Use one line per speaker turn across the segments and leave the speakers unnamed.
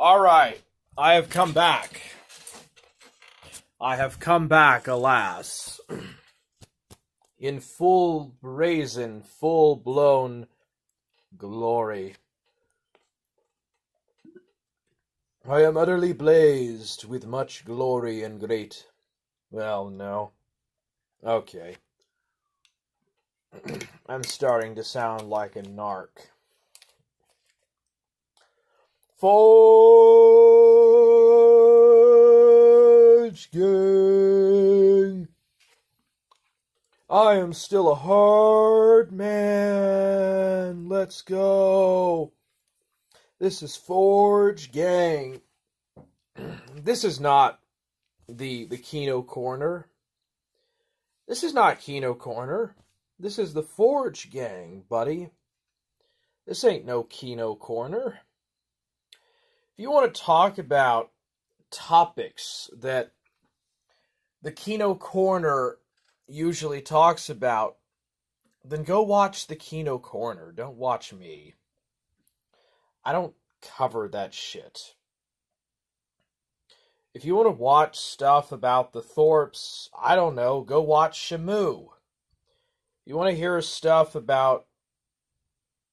Alright, I have come back. I have come back, alas. In full brazen, full-blown glory. I am utterly blazed with much glory and great... Well, no. Okay. I'm starting to sound like a narc. Forge gang. I am still a hard man. Let's go. This is Forge gang. This is not the Kino Corner. This is not Kino Corner. This is the Forge gang, buddy. This ain't no Kino Corner. If you want to talk about topics that the Kino Corner usually talks about, then go watch the Kino Corner. Don't watch me. I don't cover that shit. If you want to watch stuff about the Thorpes, I don't know, go watch Shamu. You want to hear stuff about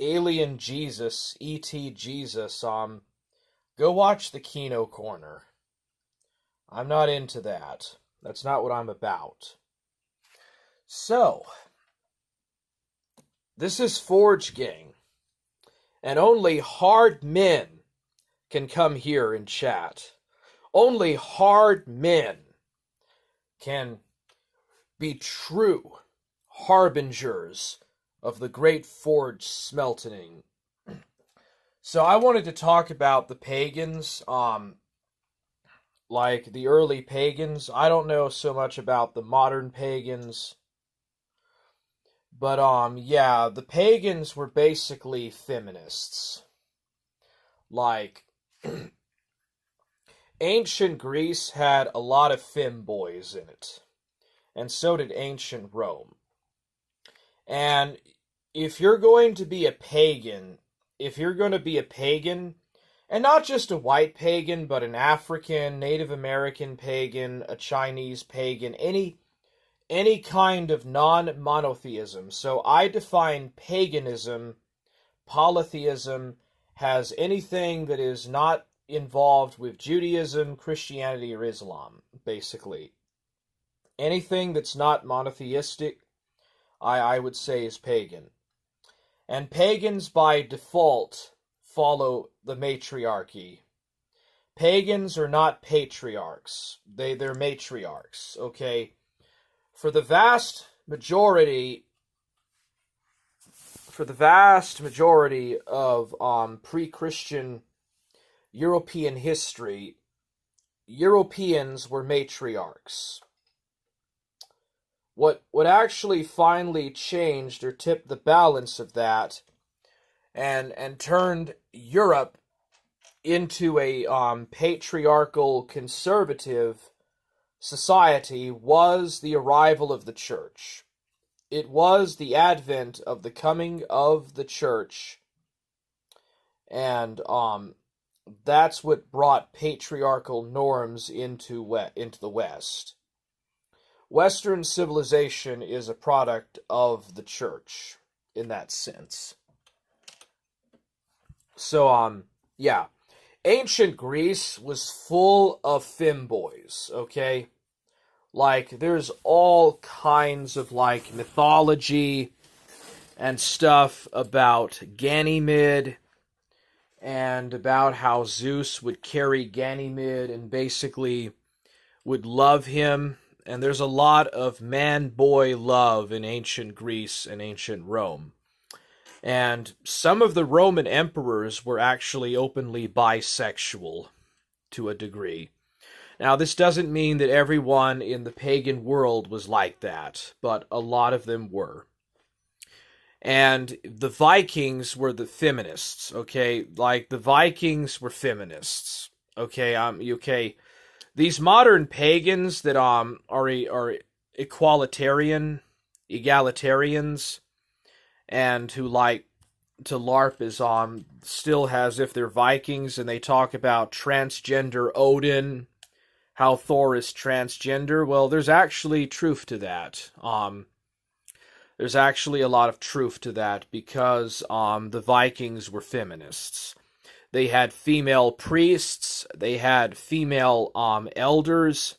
Alien Jesus, E.T. Jesus, go watch the Kino Corner. I'm not into that. That's not what I'm about. So, this is Forge Gang, and only hard men can come here and chat. Only hard men can be true harbingers of the great forge smelting. So I wanted to talk about the pagans, like the early pagans. I don't know so much about the modern pagans. But, yeah, the pagans were basically feminists. Like, ancient Greece had a lot of femboys in it. And so did ancient Rome. And if you're going to be a pagan, and not just a white pagan, but an African, Native American pagan, a Chinese pagan, any kind of non-monotheism. So I define paganism, polytheism, as anything that is not involved with Judaism, Christianity, or Islam, basically. Anything that's not monotheistic, I would say is pagan. And pagans by default follow the matriarchy. Pagans are not patriarchs. They're matriarchs, okay? For the vast majority of pre-Christian European history, Europeans were matriarchs. What actually finally changed or tipped the balance of that and turned Europe into a patriarchal conservative society was the arrival of the church. It was the advent of the coming of the church, and that's what brought patriarchal norms into the West. Western civilization is a product of the church, in that sense. So, yeah. Ancient Greece was full of femboys, okay? Like, there's all kinds of, like, mythology and stuff about Ganymede, and about how Zeus would carry Ganymede and basically would love him. And there's a lot of man-boy love in ancient Greece and ancient Rome. And some of the Roman emperors were actually openly bisexual to a degree. Now, this doesn't mean that everyone in the pagan world was like that, but a lot of them were. And the Vikings were the feminists, okay? Like, the Vikings were feminists, okay? Okay. These modern pagans that are egalitarians, and who like to LARP is still has if they're Vikings and they talk about transgender Odin, how Thor is transgender. Well, there's actually truth to that. There's actually a lot of truth to that because the Vikings were feminists. They had female priests, they had female elders,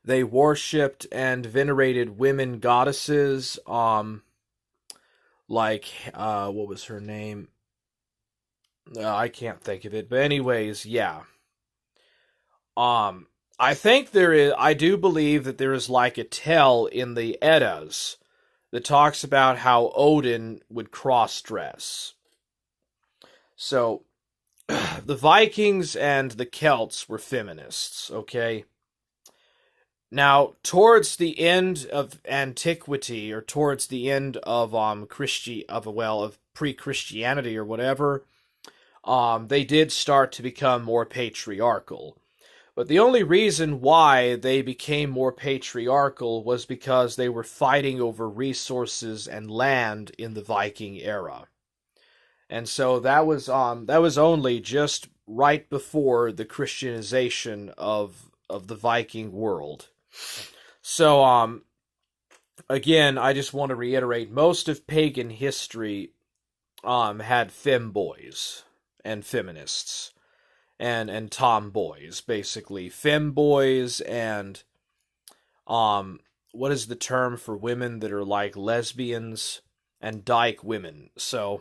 they worshipped and venerated women goddesses, like, what was her name? I can't think of it, but anyways, yeah. I think I do believe that there is like a tale in the Eddas that talks about how Odin would cross-dress. So, the Vikings and the Celts were feminists, okay? Now, towards the end of antiquity, or towards the end of of pre-Christianity or whatever, they did start to become more patriarchal. But the only reason why they became more patriarchal was because they were fighting over resources and land in the Viking era. And so that was only just right before the Christianization of the Viking world. So again, I just want to reiterate, most of pagan history had femboys and feminists and tomboys, basically. Femboys and what is the term for women that are like lesbians? And dyke women. So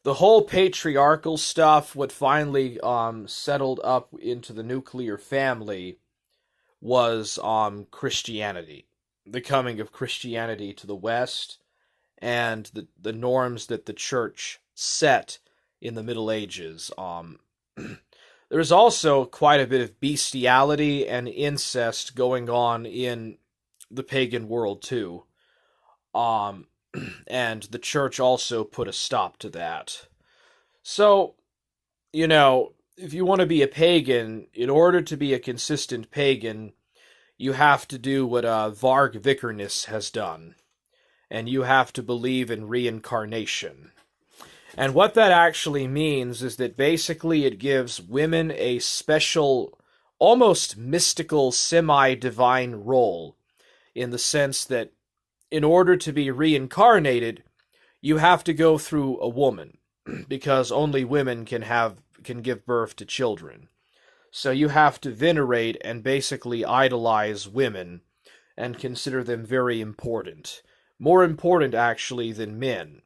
the whole patriarchal stuff, what finally settled up into the nuclear family, was Christianity. The coming of Christianity to the West, and the norms that the church set in the Middle Ages. There's also quite a bit of bestiality and incest going on in the pagan world too. And the church also put a stop to that. So, if you want to be a pagan, in order to be a consistent pagan, you have to do what Varg Vikernes has done. And you have to believe in reincarnation. And what that actually means is that basically it gives women a special, almost mystical, semi-divine role, in the sense that in order to be reincarnated, you have to go through a woman, because only women can give birth to children. So you have to venerate and basically idolize women and consider them very important. More important, actually, than men.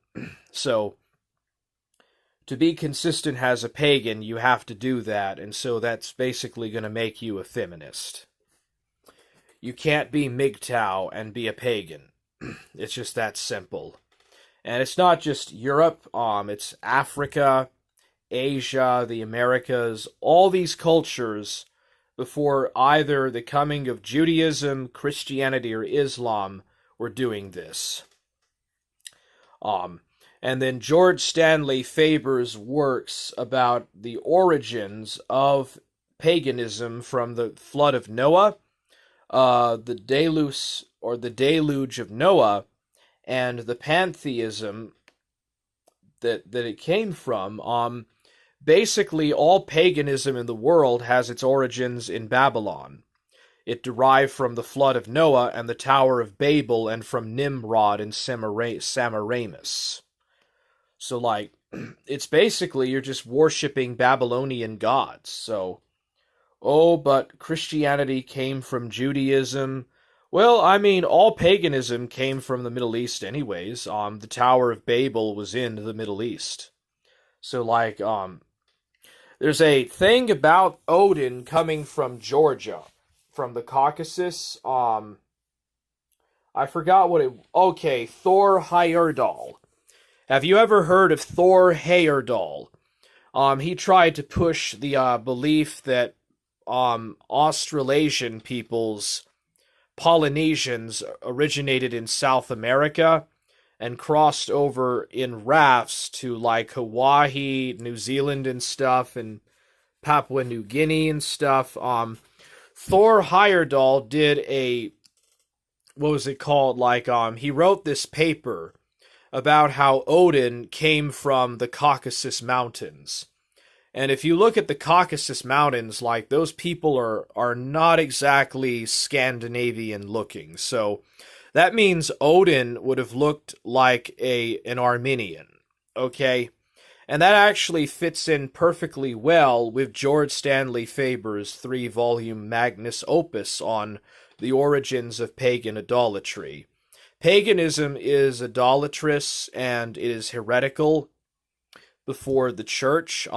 So, to be consistent as a pagan, you have to do that, and so that's basically going to make you a feminist. You can't be MGTOW and be a pagan. It's just that simple. And it's not just Europe, it's Africa, Asia, the Americas, all these cultures, before either the coming of Judaism, Christianity, or Islam, were doing this. And then George Stanley Faber's works about the origins of paganism from the flood of Noah, the deluge of Noah, and the pantheism that it came from. Basically, all paganism in the world has its origins in Babylon. It derived from the flood of Noah and the Tower of Babel, and from Nimrod and Semiramis. So, it's basically you're just worshipping Babylonian gods. So, but Christianity came from Judaism. Well, I mean, all paganism came from the Middle East anyways. The Tower of Babel was in the Middle East. So, there's a thing about Odin coming from Georgia, from the Caucasus. I forgot what it... Okay, Thor Heyerdahl. Have you ever heard of Thor Heyerdahl? He tried to push the belief that Australasian peoples, Polynesians, originated in South America and crossed over in rafts to Hawaii, New Zealand and stuff, and Papua New Guinea and stuff. Thor Heyerdahl did what was it called? He wrote this paper about how Odin came from the Caucasus Mountains. And if you look at the Caucasus Mountains, like, those people are not exactly Scandinavian looking. So that means Odin would have looked like an Armenian, okay? And that actually fits in perfectly well with George Stanley Faber's 3-volume magnus opus on the origins of pagan idolatry. Paganism is idolatrous and it is heretical before the church.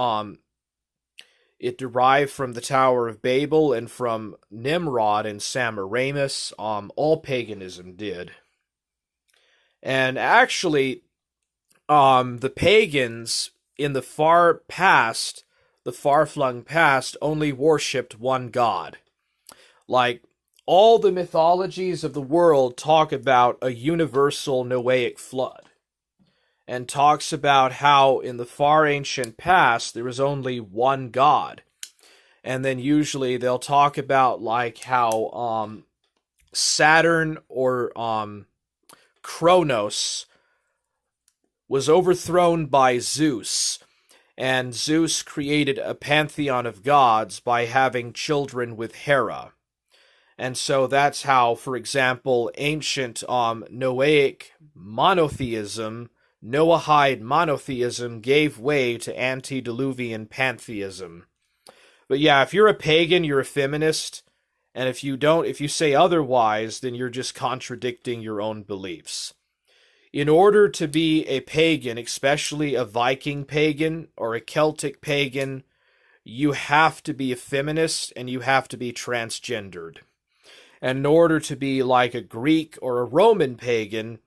It derived from the Tower of Babel and from Nimrod and Semiramis. All paganism did. And actually, the pagans in the far past, the far-flung past, only worshipped one god. Like, all the mythologies of the world talk about a universal Noahic flood, and talks about how in the far ancient past there was only one god. And then usually they'll talk about like how Saturn or Kronos was overthrown by Zeus, and Zeus created a pantheon of gods by having children with Hera. And so that's how, for example, ancient Noahic monotheism, Noahide monotheism, gave way to antediluvian pantheism. But yeah, if you're a pagan, you're a feminist, and if you say otherwise, then you're just contradicting your own beliefs. In order to be a pagan, especially a Viking pagan or a Celtic pagan, you have to be a feminist and you have to be transgendered. And in order to be like a Greek or a Roman pagan,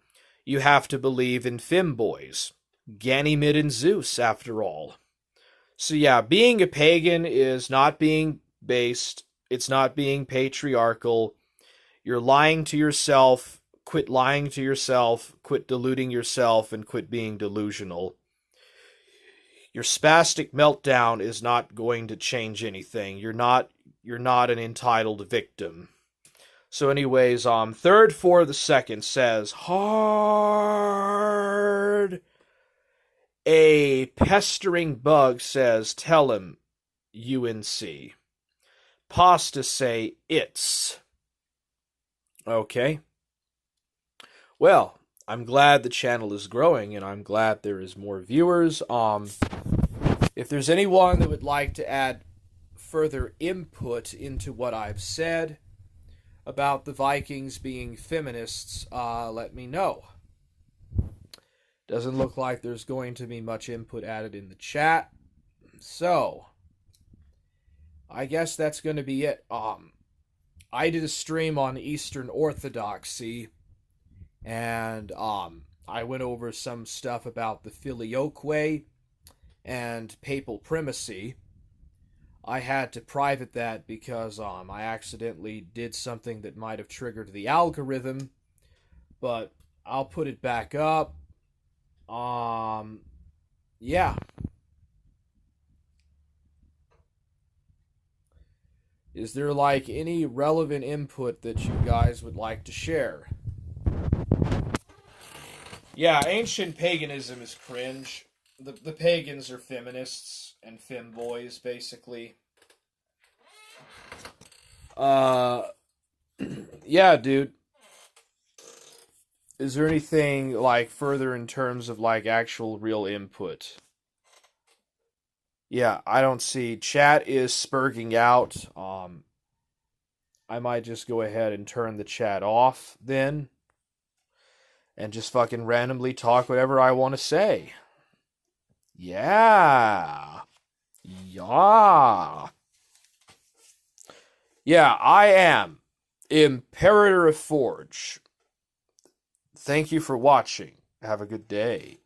you have to believe in femboys. Ganymede and Zeus, after all. So yeah, being a pagan is not being based, it's not being patriarchal. You're lying to yourself. Quit lying to yourself, quit deluding yourself, and quit being delusional. Your spastic meltdown is not going to change anything. You're not an entitled victim. So anyways, third for the second says, hard. A pestering bug says, tell him, UNC. Pasta say, it's. Okay. Well, I'm glad the channel is growing, and I'm glad there is more viewers. If there's anyone that would like to add further input into what I've said about the Vikings being feminists, let me know. Doesn't look like there's going to be much input added in the chat. So, I guess that's going to be it. I did a stream on Eastern Orthodoxy, and I went over some stuff about the filioque and papal primacy. I had to private that because I accidentally did something that might have triggered the algorithm, but I'll put it back up. Yeah. Is there like any relevant input that you guys would like to share? Yeah, ancient paganism is cringe. The pagans are feminists and femboys, basically. Yeah, dude. Is there anything like further in terms of like actual real input? Yeah, I don't see. Chat is spurging out. I might just go ahead and turn the chat off then, and just fucking randomly talk whatever I want to say. Yeah. Yeah. Yeah, I am Imperator of Forge. Thank you for watching. Have a good day.